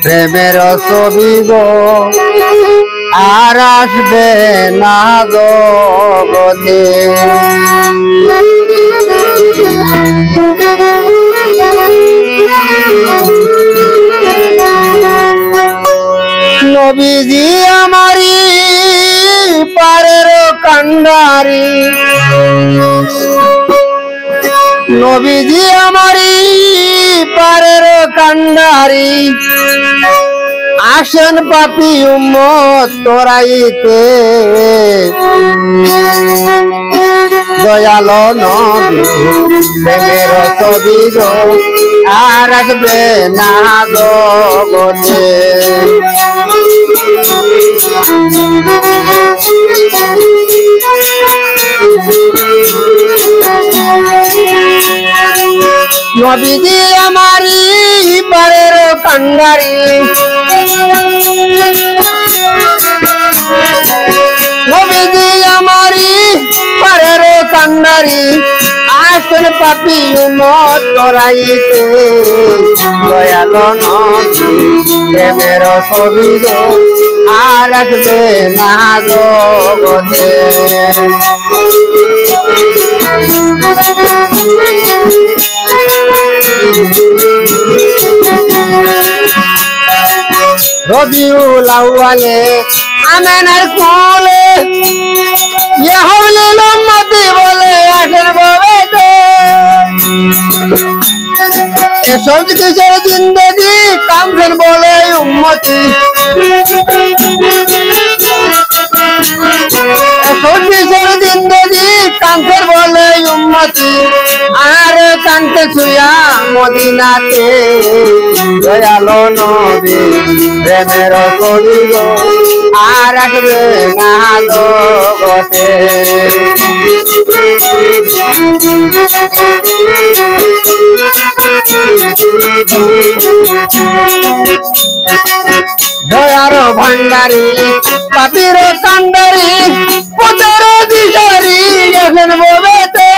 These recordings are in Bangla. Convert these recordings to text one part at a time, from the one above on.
প্রেমের ছবি গো আর আসবে না জগতে। নবীজি আমারি পারের কান্ডারি, নবীজি আমারি পারের কান্ডারি, আসেন পাপী উম্মত তোরাইতে। দয়ালো নবী প্রেমের ছবি গো আর আসবে না জগতে। নবীজি আমারি পারের কান্ডারি, নবীজি আমারি পারের কান্ডারি, আসেন পাপী উম্মত তোরাইতে। দয়ালো নবী প্রেমের ছবি গো আর আসবে না জগতে। রবিউল আউয়ালে আমেনার কোলে ইয়াহুল উম্মতি বলে আসেন ববেতে। এসব কিসের জিন্দেগি কামছেন বলে উম্মতি, এসব কিসের জিন্দেগি কামছেন বলে উম্মতি। আর কানতে ছুঁয়া মদিনাতে। দয়ালো নবী প্রেমের ছবি গো আর আসবে না জগতে। দয়ার ভান্ডারি পাপীর কান্ডারি, পথের দিশারি গেছেন ববেতে।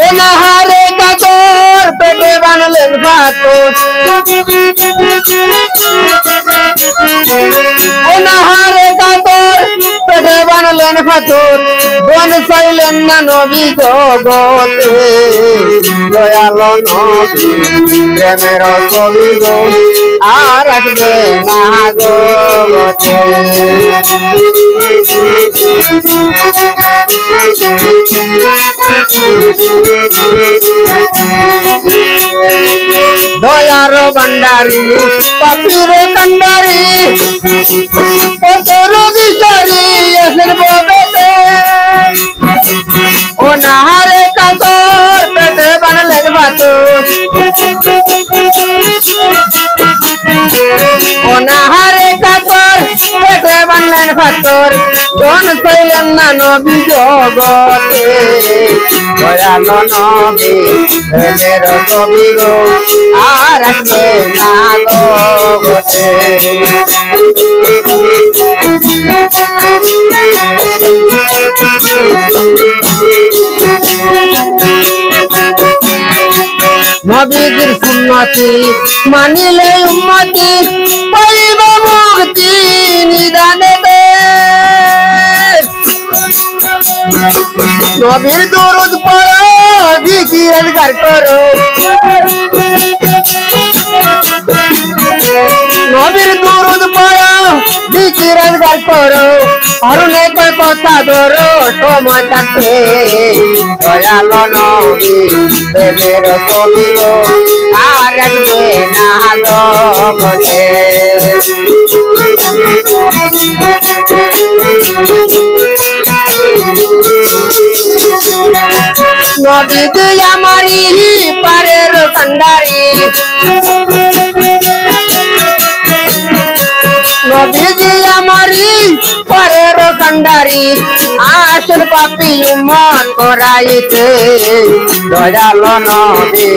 অনাহারে কাতর পেটে বানালেন পাথর, অনাহারে কাতর পেটে বানালেন পাথর, বন চাইলেন না নবী জগতে। দয়ালো নবী প্রেমের ছবি গো আর আসবে না জগতে। দয়ার ভান্ডারি পাপীর কান্ডারি, পথের দিশারি আসেন ববেতে। অনাহারে কাতর পেটে বানালেন পাথর, অনাহারে কাতর পেটে বানালেন পাথর, কোন চাইলেন না নবী জগতে। দয়ালো নবী প্রেমের ছবি গো আর আসবে না জগতে। নবীজির সুন্নতি মানিলে উম্মতি পাইব মুক্তি নিদানেতে। নবীর দরুদ পড়ো জিকির আজকার করো, নবীর দরুদ পড়ো জিকির আজকার করো, অরুণে কয় কথা ধরো সময় থাকতে। দয়ালো নবী প্রেমের ছবি গো আর আসবে না জগতে। নবীজি আমারি পারের কান্ডারি, নবীজি আমারি পারের কান্ডারি, আসেন পাপী উম্মত তোরাইতে। দয়ালো নবী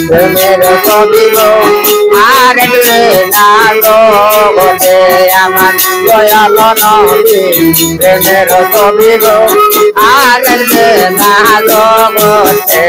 প্রেমের ছবি গো আর আসবে না জগতে। আমার দয়ালো নবী প্রেমের ছবি গো আর আসবে না জগতে।